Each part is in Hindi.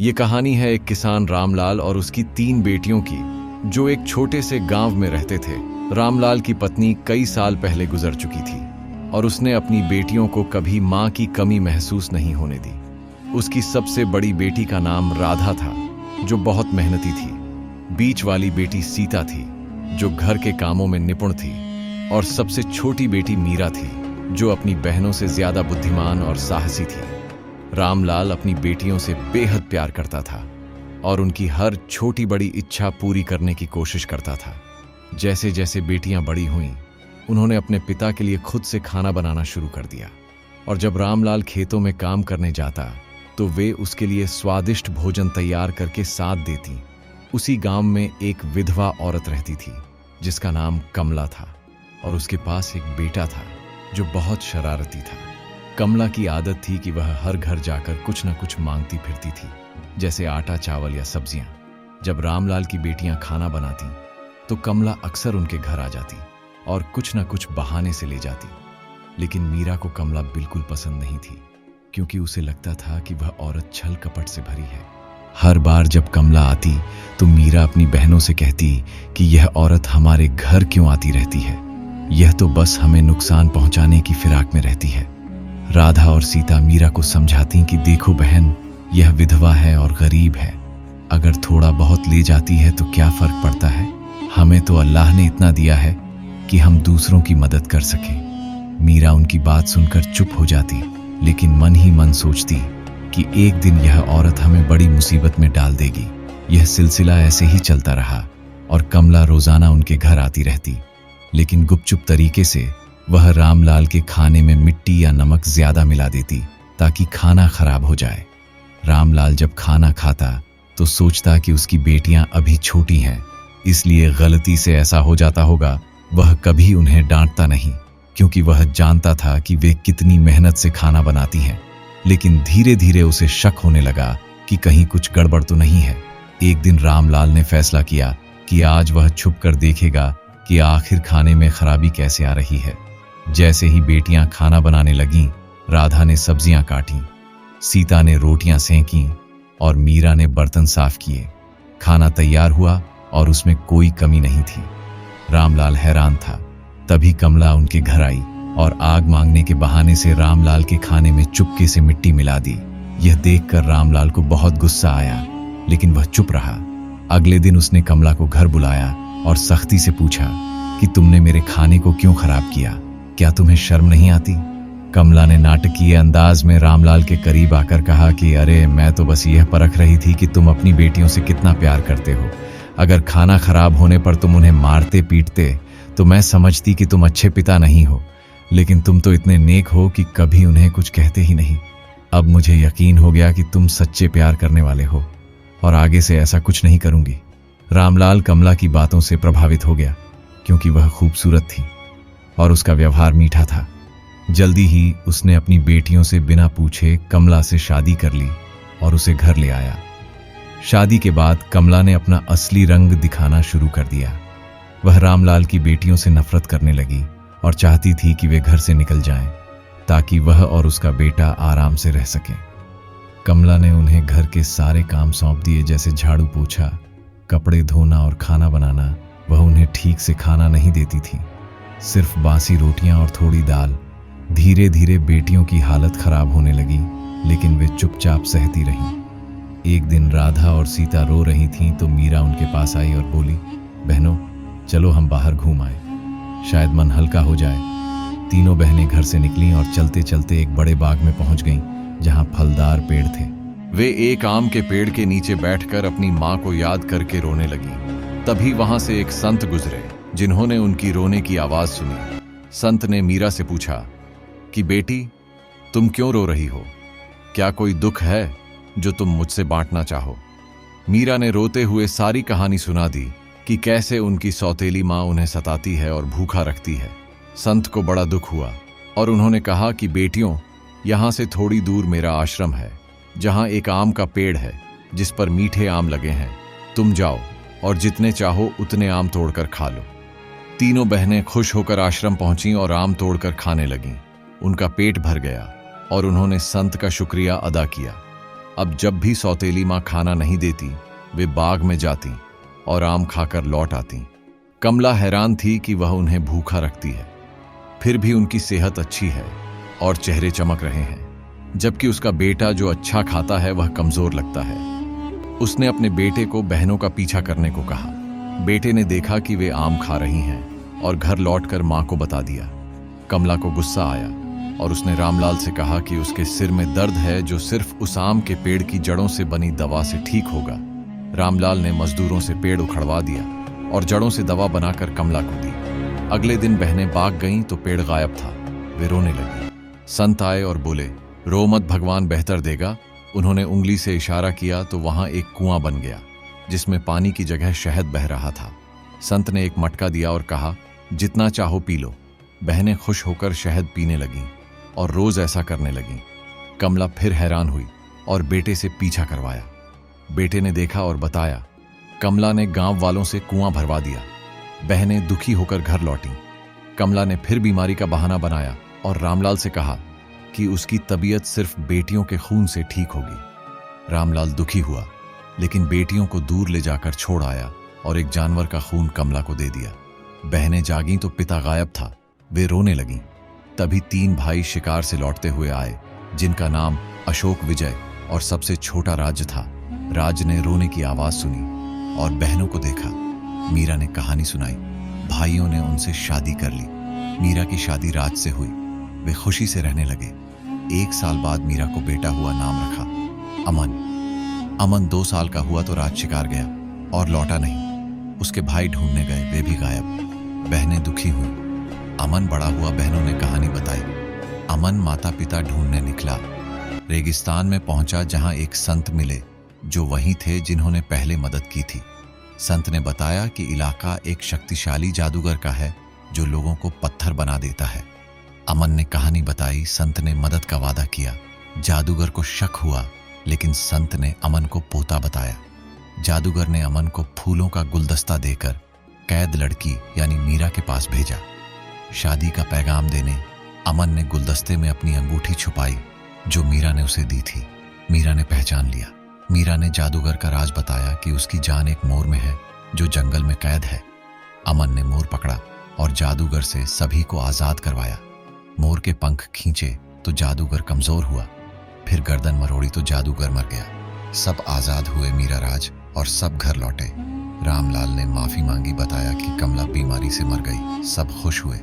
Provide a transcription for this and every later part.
ये कहानी है एक किसान रामलाल और उसकी 3 बेटियों की, जो एक छोटे से गांव में रहते थे। रामलाल की पत्नी कई साल पहले गुजर चुकी थी और उसने अपनी बेटियों को कभी मां की कमी महसूस नहीं होने दी। उसकी सबसे बड़ी बेटी का नाम राधा था, जो बहुत मेहनती थी। बीच वाली बेटी सीता थी, जो घर के कामों में निपुण थी, और सबसे छोटी बेटी मीरा थी, जो अपनी बहनों से ज्यादा बुद्धिमान और साहसी थी। रामलाल अपनी बेटियों से बेहद प्यार करता था और उनकी हर छोटी बड़ी इच्छा पूरी करने की कोशिश करता था। जैसे जैसे बेटियां बड़ी हुईं, उन्होंने अपने पिता के लिए खुद से खाना बनाना शुरू कर दिया, और जब रामलाल खेतों में काम करने जाता तो वे उसके लिए स्वादिष्ट भोजन तैयार करके साथ देती। उसी गांव में एक विधवा औरत रहती थी, जिसका नाम कमला था, और उसके पास एक बेटा था जो बहुत शरारती था। कमला की आदत थी कि वह हर घर जाकर कुछ न कुछ मांगती फिरती थी, जैसे आटा, चावल या सब्जियां। जब रामलाल की बेटियां खाना बनाती तो कमला अक्सर उनके घर आ जाती और कुछ न कुछ बहाने से ले जाती। लेकिन मीरा को कमला बिल्कुल पसंद नहीं थी, क्योंकि उसे लगता था कि वह औरत छल कपट से भरी है। हर बार जब कमला आती तो मीरा अपनी बहनों से कहती कि यह औरत हमारे घर क्यों आती रहती है, यह तो बस हमें नुकसान पहुंचाने की फिराक में रहती है। राधा और सीता मीरा को समझाती कि देखो बहन, यह विधवा है और गरीब है, अगर थोड़ा बहुत ले जाती है तो क्या फर्क पड़ता है। हमें तो अल्लाह ने इतना दिया है कि हम दूसरों की मदद कर सकें। मीरा उनकी बात सुनकर चुप हो जाती, लेकिन मन ही मन सोचती कि एक दिन यह औरत हमें बड़ी मुसीबत में डाल देगी। यह सिलसिला ऐसे ही चलता रहा और कमला रोजाना उनके घर आती रहती, लेकिन गुपचुप तरीके से वह रामलाल के खाने में मिट्टी या नमक ज्यादा मिला देती, ताकि खाना खराब हो जाए। रामलाल जब खाना खाता तो सोचता कि उसकी बेटियां अभी छोटी हैं, इसलिए गलती से ऐसा हो जाता होगा। वह कभी उन्हें डांटता नहीं, क्योंकि वह जानता था कि वे कितनी मेहनत से खाना बनाती हैं। लेकिन धीरे धीरे उसे शक होने लगा कि कहीं कुछ गड़बड़ तो नहीं है। एक दिन रामलाल ने फैसला किया कि आज वह छुप कर देखेगा कि आखिर खाने में खराबी कैसे आ रही है। जैसे ही बेटियां खाना बनाने लगीं, राधा ने सब्जियां काटी, सीता ने रोटियां सेंकी और मीरा ने बर्तन साफ किए। खाना तैयार हुआ और उसमें कोई कमी नहीं थी। रामलाल हैरान था। तभी कमला उनके घर आई और आग मांगने के बहाने से रामलाल के खाने में चुपके से मिट्टी मिला दी। यह देखकर रामलाल को बहुत गुस्सा आया, लेकिन वह चुप रहा। अगले दिन उसने कमला को घर बुलाया और सख्ती से पूछा कि तुमने मेरे खाने को क्यों खराब किया, क्या तुम्हें शर्म नहीं आती। कमला ने नाटकीय अंदाज में रामलाल के करीब आकर कहा कि अरे, मैं तो बस यह परख रही थी कि तुम अपनी बेटियों से कितना प्यार करते हो। अगर खाना खराब होने पर तुम उन्हें मारते पीटते तो मैं समझती कि तुम अच्छे पिता नहीं हो, लेकिन तुम तो इतने नेक हो कि कभी उन्हें कुछ कहते ही नहीं। अब मुझे यकीन हो गया कि तुम सच्चे प्यार करने वाले हो, और आगे से ऐसा कुछ नहीं करूंगी। रामलाल कमला की बातों से प्रभावित हो गया, क्योंकि वह खूबसूरत थी और उसका व्यवहार मीठा था। जल्दी ही उसने अपनी बेटियों से बिना पूछे कमला से शादी कर ली और उसे घर ले आया। शादी के बाद कमला ने अपना असली रंग दिखाना शुरू कर दिया। वह रामलाल की बेटियों से नफरत करने लगी और चाहती थी कि वे घर से निकल जाएं, ताकि वह और उसका बेटा आराम से रह सकें। कमला ने उन्हें घर के सारे काम सौंप दिए, जैसे झाड़ू पोछा, कपड़े धोना और खाना बनाना। वह उन्हें ठीक से खाना नहीं देती थी, सिर्फ बासी रोटियां और थोड़ी दाल। धीरे धीरे बेटियों की हालत खराब होने लगी, लेकिन वे चुपचाप सहती रहीं। एक दिन राधा और सीता रो रही थीं तो मीरा उनके पास आई और बोली, बहनों, चलो हम बाहर घूम आए, शायद मन हल्का हो जाए। तीनों बहनें घर से निकलीं और चलते चलते एक बड़े बाग में पहुंच गईं, जहां फलदार पेड़ थे। वे एक आम के पेड़ के नीचे बैठकर अपनी मां को याद करके रोने लगी। तभी वहां से एक संत गुजरे, जिन्होंने उनकी रोने की आवाज सुनी। संत ने मीरा से पूछा कि बेटी, तुम क्यों रो रही हो? क्या कोई दुख है जो तुम मुझसे बांटना चाहो? मीरा ने रोते हुए सारी कहानी सुना दी कि कैसे उनकी सौतेली मां उन्हें सताती है और भूखा रखती है। संत को बड़ा दुख हुआ और उन्होंने कहा कि बेटियों, यहां से थोड़ी दूर मेरा आश्रम है, जहां एक आम का पेड़ है जिस पर मीठे आम लगे हैं। तुम जाओ और जितने चाहो उतने आम तोड़कर खा लो। तीनों बहनें खुश होकर आश्रम पहुंचीं और आम तोड़कर खाने लगीं। उनका पेट भर गया और उन्होंने संत का शुक्रिया अदा किया। अब जब भी सौतेली माँ खाना नहीं देती, वे बाग में जाती और आम खाकर लौट आती। कमला हैरान थी कि वह उन्हें भूखा रखती है, फिर भी उनकी सेहत अच्छी है और चेहरे चमक रहे हैं, जबकि उसका बेटा जो अच्छा खाता है वह कमजोर लगता है। उसने अपने बेटे को बहनों का पीछा करने को कहा। बेटे ने देखा कि वे आम खा रही हैं और घर लौटकर मां को बता दिया। कमला को गुस्सा आया और उसने रामलाल से कहा कि उसके सिर में दर्द है जो सिर्फ उस आम के पेड़ की जड़ों से बनी दवा से ठीक होगा। रामलाल ने मजदूरों से पेड़ उखड़वा दिया और जड़ों से दवा बनाकर कमला को दी। अगले दिन बहनें बाग गईं तो पेड़ गायब था। वे रोने लगी। संत आए और बोले, रो मत, भगवान बेहतर देगा। उन्होंने उंगली से इशारा किया तो वहां एक कुआं बन गया जिसमें पानी की जगह शहद बह रहा था। संत ने एक मटका दिया और कहा, जितना चाहो पी लो। बहनें खुश होकर शहद पीने लगीं और रोज ऐसा करने लगीं। कमला फिर हैरान हुई और बेटे से पीछा करवाया। बेटे ने देखा और बताया। कमला ने गांव वालों से कुआं भरवा दिया। बहनें दुखी होकर घर लौटीं। कमला ने फिर बीमारी का बहाना बनाया और रामलाल से कहा कि उसकी तबीयत सिर्फ बेटियों के खून से ठीक होगी। रामलाल दुखी हुआ, लेकिन बेटियों को दूर ले जाकर छोड़ आया और एक जानवर का खून कमला को दे दिया। बहनें जागीं तो पिता गायब था। वे रोने लगीं। तभी 3 भाई शिकार से लौटते हुए आए, जिनका नाम अशोक, विजय और सबसे छोटा राज था। राज ने रोने की आवाज सुनी और बहनों को देखा। मीरा ने कहानी सुनाई। भाइयों ने उनसे शादी कर ली। मीरा की शादी राज से हुई। वे खुशी से रहने लगे। 1 साल बाद मीरा को बेटा हुआ। नाम रखा अमन। अमन 2 साल का हुआ तो राज शिकार गया और लौटा नहीं। उसके भाई ढूंढने गए, वे भी गायब। बहनें दुखी हुई। अमन बड़ा हुआ। बहनों ने कहानी बताई। अमन माता पिता ढूंढने निकला। रेगिस्तान में पहुंचा जहां एक संत मिले जो वही थे जिन्होंने पहले मदद की थी। संत ने बताया कि इलाका एक शक्तिशाली जादूगर का है जो लोगों को पत्थर बना देता है। अमन ने कहानी बताई। संत ने मदद का वादा किया। जादूगर को शक हुआ, लेकिन संत ने अमन को पोता बताया। जादूगर ने अमन को फूलों का गुलदस्ता देकर कैद लड़की यानी मीरा के पास भेजा। शादी का पैगाम देने अमन ने गुलदस्ते में अपनी अंगूठी छुपाई जो मीरा ने उसे दी थी। मीरा ने पहचान लिया। मीरा ने जादूगर का राज बताया कि उसकी जान एक मोर में है जो जंगल में कैद है। अमन ने मोर पकड़ा और जादूगर से सभी को आजाद करवाया। मोर के पंख खींचे तो जादूगर कमजोर हुआ। फिर गर्दन मरोड़ी तो जादूगर मर गया। सब आजाद हुए मीरा राज और सब घर लौटे। रामलाल ने माफी मांगी, बताया कि कमला बीमारी से मर गई। सब खुश हुए,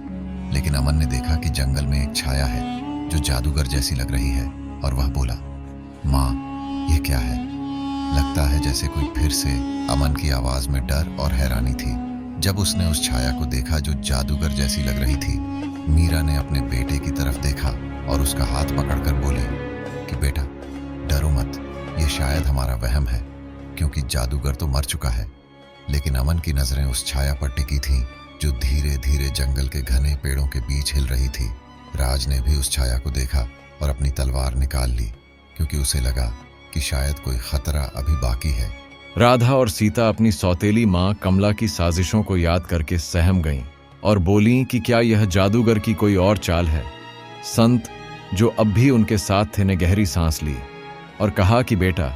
लेकिन अमन ने देखा कि जंगल में एक छाया है जो जादूगर जैसी लग रही है और वह बोला, माँ यह क्या है? लगता है जैसे कोई फिर से। अमन की आवाज में डर और हैरानी थी। जब उसने उस छाया को देखा जो जादूगर जैसी लग रही थी, मीरा ने अपने बेटे की तरफ देखा और उसका हाथ पकड़कर बोली कि बेटा डरो मत, ये शायद हमारा वहम है क्योंकि जादूगर तो मर चुका है। लेकिन अमन की नजरें उस छाया पर टिकी थीं जो धीरे धीरे जंगल के घने पेड़ों के बीच हिल रही थी। राज ने भी उस छाया को देखा और अपनी तलवार निकाल ली क्योंकि उसे लगा कि शायद कोई खतरा अभी बाकी है। राधा और सीता अपनी सौतेली माँ कमला की साजिशों को याद करके सहम गईं और बोलीं कि क्या यह जादूगर की कोई और चाल है। संत जो अब भी उनके साथ थे ने गहरी सांस ली और कहा कि बेटा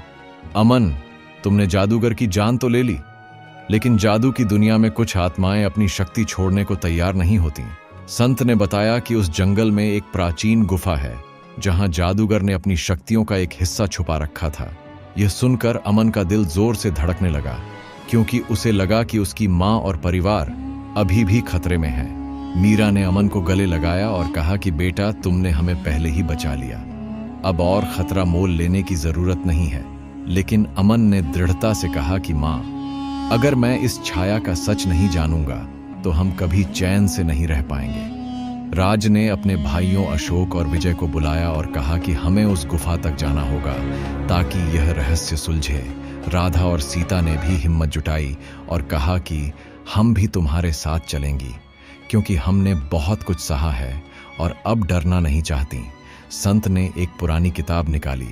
अमन, तुमने जादूगर की जान तो ले ली, लेकिन जादू की दुनिया में कुछ आत्माएं अपनी शक्ति छोड़ने को तैयार नहीं होती। संत ने बताया कि उस जंगल में एक प्राचीन गुफा है जहां जादूगर ने अपनी शक्तियों का एक हिस्सा छुपा रखा था। यह सुनकर अमन का दिल जोर से धड़कने लगा क्योंकि उसे लगा कि उसकी मां और परिवार अभी भी खतरे में है। मीरा ने अमन को गले लगाया और कहा कि बेटा तुमने हमें पहले ही बचा लिया, अब और खतरा मोल लेने की जरूरत नहीं है। लेकिन अमन ने दृढ़ता से कहा कि मां, अगर मैं इस छाया का सच नहीं जानूंगा तो हम कभी चैन से नहीं रह पाएंगे। राज ने अपने भाइयों अशोक और विजय को बुलाया और कहा कि हमें उस गुफा तक जाना होगा ताकि यह रहस्य सुलझे। राधा और सीता ने भी हिम्मत जुटाई और कहा कि हम भी तुम्हारे साथ चलेंगी क्योंकि हमने बहुत कुछ सहा है और अब डरना नहीं चाहती। संत ने एक पुरानी किताब निकाली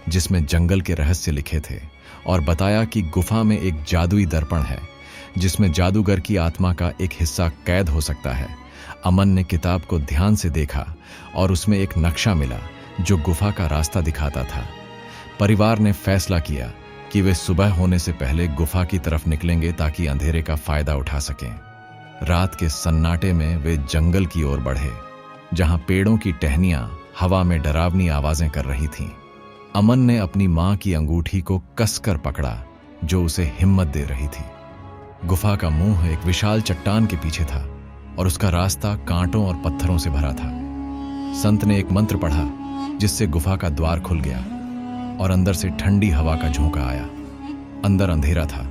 जिसमें जंगल के रहस्य लिखे थे और बताया कि गुफा में एक जादुई दर्पण है जिसमें जादूगर की आत्मा का एक हिस्सा कैद हो सकता है। अमन ने किताब को ध्यान से देखा और उसमें एक नक्शा मिला जो गुफा का रास्ता दिखाता था। परिवार ने फैसला किया कि वे सुबह होने से पहले गुफा की तरफ निकलेंगे ताकि अंधेरे का फायदा उठा सकें। रात के सन्नाटे में वे जंगल की ओर बढ़े, जहां पेड़ों की टहनियां हवा में डरावनी आवाजें कर रही थीं। अमन ने अपनी मां की अंगूठी को कसकर पकड़ा, जो उसे हिम्मत दे रही थी। गुफा का मुंह एक विशाल चट्टान के पीछे था और उसका रास्ता कांटों और पत्थरों से भरा था। संत ने एक मंत्र पढ़ा, जिससे गुफा का द्वार खुल गया और अंदर से ठंडी हवा का झोंका आया। अंदर अंधेरा था,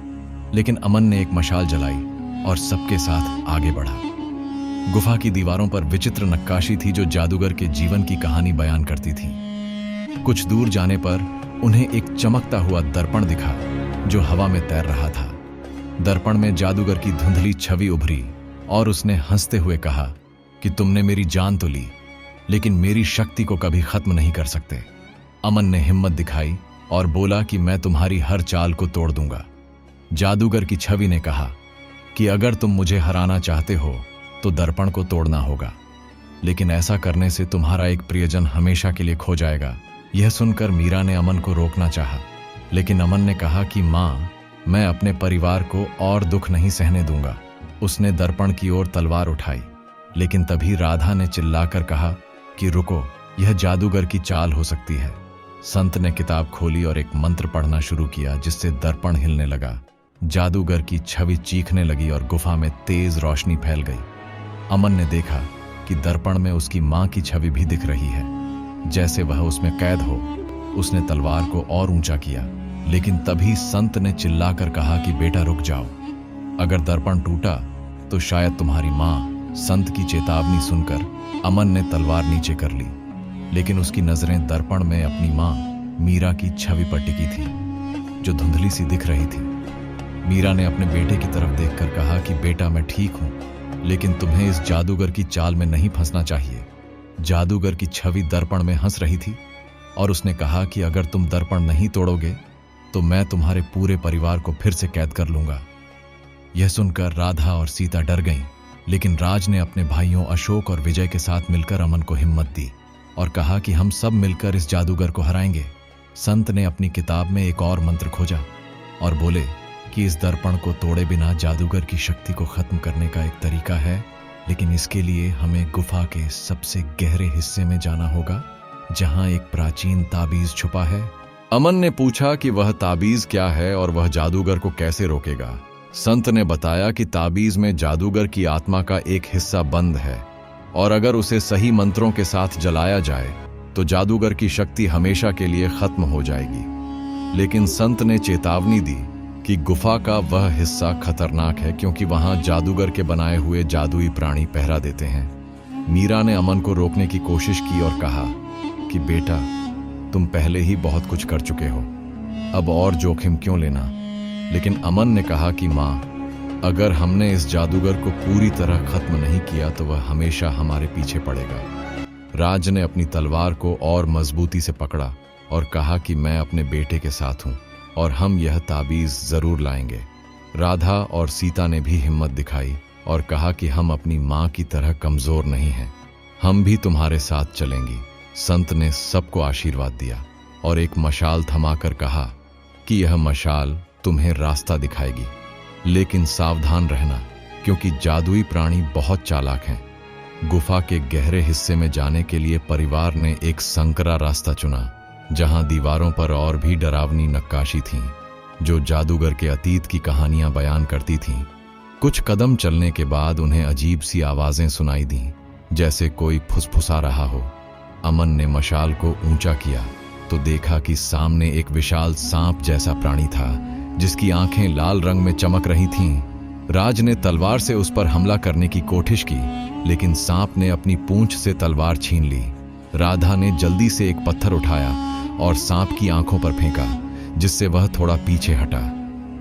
लेकिन अमन ने एक मशाल जलाई और सबके साथ आगे बढ़ा। गुफा की दीवारों पर विचित्र नक्काशी थी, जो जादूगर के जीवन की कहानी बयान करती थी। कुछ दूर जाने पर उन्हें एक चमकता हुआ दर्पण दिखा, जो हवा में तैर रहा था। दर्पण में जादूगर की धुंधली छवि उभरी और उसने हंसते हुए कहा कि तुमने मेरी जान तो ली, लेकिन मेरी शक्ति को कभी खत्म नहीं कर सकते। अमन ने हिम्मत दिखाई और बोला कि मैं तुम्हारी हर चाल को तोड़ दूंगा। जादूगर की छवि ने कहा कि अगर तुम मुझे हराना चाहते हो तो दर्पण को तोड़ना होगा, लेकिन ऐसा करने से तुम्हारा एक प्रियजन हमेशा के लिए खो जाएगा। यह सुनकर मीरा ने अमन को रोकना चाहा, लेकिन अमन ने कहा कि मां, मैं अपने परिवार को और दुख नहीं सहने दूंगा। उसने दर्पण की ओर तलवार उठाई, लेकिन तभी राधा ने चिल्लाकर कहा कि रुको, यह जादूगर की चाल हो सकती है। संत ने किताब खोली और एक मंत्र पढ़ना शुरू किया, जिससे दर्पण हिलने लगा। जादूगर की छवि चीखने लगी और गुफा में तेज रोशनी फैल गई। अमन ने देखा कि दर्पण में उसकी मां की छवि भी दिख रही है, जैसे वह उसमें कैद हो। उसने तलवार को और ऊंचा किया, लेकिन तभी संत ने चिल्लाकर कहा कि बेटा रुक जाओ, अगर दर्पण टूटा तो शायद तुम्हारी मां। संत की चेतावनी सुनकर अमन ने तलवार नीचे कर ली, लेकिन उसकी नजरें दर्पण में अपनी मां मीरा की छवि पर टिकी थी, जो धुंधली सी दिख रही थी। मीरा ने अपने बेटे की तरफ देखकर कहा कि बेटा, मैं ठीक हूं, लेकिन तुम्हें इस जादूगर की चाल में नहीं फंसना चाहिए। जादूगर की छवि दर्पण में हंस रही थी और उसने कहा कि अगर तुम दर्पण नहीं तोड़ोगे तो मैं तुम्हारे पूरे परिवार को फिर से कैद कर लूंगा। यह सुनकर राधा और सीता डर गईं, लेकिन राज ने अपने भाइयों अशोक और विजय के साथ मिलकर अमन को हिम्मत दी और कहा कि हम सब मिलकर इस जादूगर को हराएंगे। संत ने अपनी किताब में एक और मंत्र खोजा और बोले कि इस दर्पण को तोड़े बिना जादूगर की शक्ति को खत्म करने का एक तरीका है, लेकिन इसके लिए हमें गुफा के सबसे गहरे हिस्से में जाना होगा, जहां एक प्राचीन ताबीज छुपा है। अमन ने पूछा कि वह ताबीज क्या है और वह जादूगर को कैसे रोकेगा। संत ने बताया कि ताबीज में जादूगर की आत्मा का एक हिस्सा बंद है और अगर उसे सही मंत्रों के साथ जलाया जाए तो जादूगर की शक्ति हमेशा के लिए खत्म हो जाएगी। लेकिन संत ने चेतावनी दी कि गुफा का वह हिस्सा खतरनाक है, क्योंकि वहां जादूगर के बनाए हुए जादुई प्राणी पहरा देते हैं। मीरा ने अमन को रोकने की कोशिश की और कहा कि बेटा, तुम पहले ही बहुत कुछ कर चुके हो, अब और जोखिम क्यों लेना। लेकिन अमन ने कहा कि मां, अगर हमने इस जादूगर को पूरी तरह खत्म नहीं किया तो वह हमेशा हमारे पीछे पड़ेगा। राज ने अपनी तलवार को और मजबूती से पकड़ा और कहा कि मैं अपने बेटे के साथ हूं और हम यह ताबीज जरूर लाएंगे। राधा और सीता ने भी हिम्मत दिखाई और कहा कि हम अपनी मां की तरह कमजोर नहीं हैं, हम भी तुम्हारे साथ चलेंगी। संत ने सबको आशीर्वाद दिया और एक मशाल थमाकर कहा कि यह मशाल तुम्हें रास्ता दिखाएगी, लेकिन सावधान रहना, क्योंकि जादुई प्राणी बहुत चालाक हैं। गुफा के गहरे हिस्से में जाने के लिए परिवार ने एक संकरा रास्ता चुना, जहां दीवारों पर और भी डरावनी नक्काशी थी, जो जादूगर के अतीत की कहानियां बयान करती थीं। कुछ कदम चलने के बाद उन्हें अजीब सी आवाजें सुनाई दी, जैसे कोई फुसफुसा रहा हो। अमन ने मशाल को ऊंचा किया तो देखा कि सामने एक विशाल सांप जैसा प्राणी था, जिसकी आंखें लाल रंग में चमक रही थीं। राज ने तलवार से उस पर हमला करने की कोशिश की, लेकिन सांप ने अपनी पूंछ से तलवार छीन ली। राधा ने जल्दी से एक पत्थर उठाया और सांप की आंखों पर फेंका, जिससे वह थोड़ा पीछे हटा।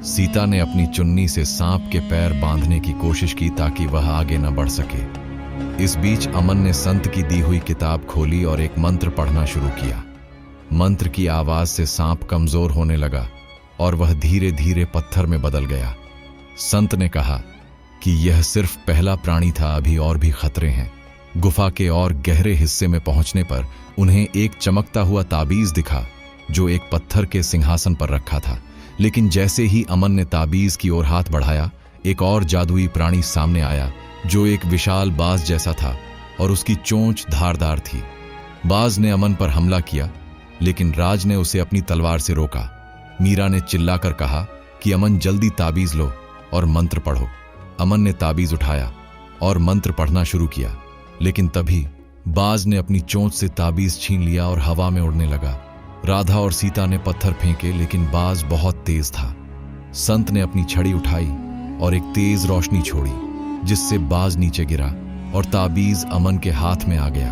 सीता ने अपनी चुन्नी से सांप के पैर बांधने की कोशिश की ताकि वह आगे न बढ़ सके। इस बीच अमन ने संत की दी हुई किताब खोली और एक मंत्र पढ़ना शुरू किया। मंत्र की आवाज से सांप कमजोर होने लगा और वह धीरे धीरे पत्थर में बदल गया। संत ने कहा कि यह सिर्फ पहला प्राणी था, अभी और भी खतरे हैं। गुफा के और गहरे हिस्से में पहुंचने पर उन्हें एक चमकता हुआ ताबीज दिखा, जो एक पत्थर के सिंहासन पर रखा था। लेकिन जैसे ही अमन ने ताबीज की ओर हाथ बढ़ाया, एक और जादुई प्राणी सामने आया जो एक विशाल बाज जैसा था और उसकी चोंच धारदार थी। बाज ने अमन पर हमला किया, लेकिन राज ने उसे अपनी तलवार से रोका। मीरा ने चिल्लाकर कहा कि अमन जल्दी ताबीज लो और मंत्र पढ़ो। अमन ने ताबीज उठाया और मंत्र पढ़ना शुरू किया, लेकिन तभी बाज ने अपनी चोंच से ताबीज छीन लिया और हवा में उड़ने लगा। राधा और सीता ने पत्थर फेंके, लेकिन बाज बहुत तेज था। संत ने अपनी छड़ी उठाई और एक तेज रोशनी छोड़ी, जिससे बाज नीचे गिरा और ताबीज अमन के हाथ में आ गया।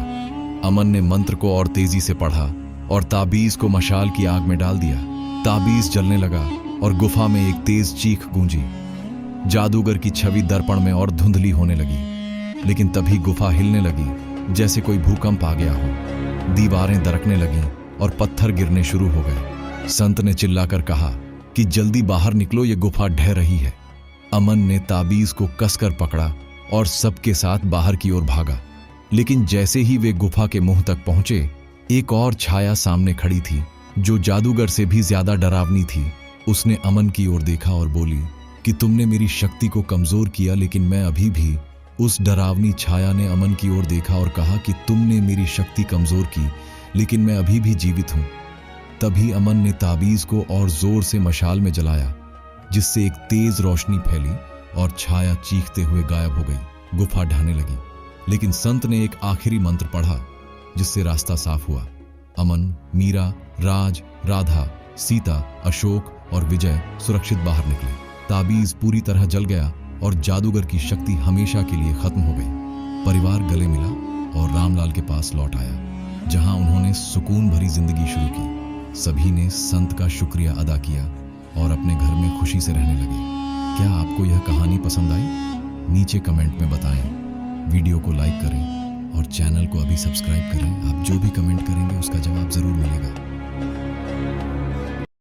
अमन ने मंत्र को और तेजी से पढ़ा और ताबीज को मशाल की आग में डाल दिया। ताबीज जलने लगा और गुफा में एक तेज चीख गूंजी। जादूगर की छवि दर्पण में और धुंधली होने लगी, लेकिन तभी गुफा हिलने लगी जैसे कोई भूकंप आ गया हो। दीवारें दरकने लगीं और पत्थर गिरने शुरू हो गए। संत ने चिल्लाकर कहा कि जल्दी बाहर निकलो, ये गुफा ढह रही है। अमन ने ताबीज को कसकर पकड़ा और सबके साथ बाहर की ओर भागा। लेकिन जैसे ही वे गुफा के मुंह तक पहुंचे, एक और छाया सामने खड़ी थी जो जादूगर से भी ज्यादा डरावनी थी। उसने अमन की ओर देखा और बोली कि तुमने मेरी शक्ति को कमजोर किया, लेकिन मैं अभी भी। उस डरावनी छाया ने अमन की ओर देखा और कहा कि तुमने मेरी शक्ति कमजोर की, लेकिन मैं अभी भी जीवित हूं। तभी अमन ने ताबीज को और जोर से मशाल में जलाया, जिससे एक तेज रोशनी फैली और छाया चीखते हुए गायब हो गई। गुफा ढहने लगी, लेकिन संत ने एक आखिरी मंत्र पढ़ा, जिससे रास्ता साफ हुआ। अमन, मीरा, राज, राधा, सीता, अशोक और विजय सुरक्षित बाहर निकले। ताबीज पूरी तरह जल गया और जादूगर की शक्ति हमेशा के लिए खत्म हो गई। परिवार गले मिला और रामलाल के पास लौट आया, जहां उन्होंने सुकून भरी जिंदगी शुरू की। सभी ने संत का शुक्रिया अदा किया और अपने घर में खुशी से रहने लगे। क्या आपको यह कहानी पसंद आई? नीचे कमेंट में बताएं। वीडियो को लाइक करें और चैनल को अभी सब्सक्राइब करें। आप जो भी कमेंट करेंगे उसका जवाब जरूर मिलेगा।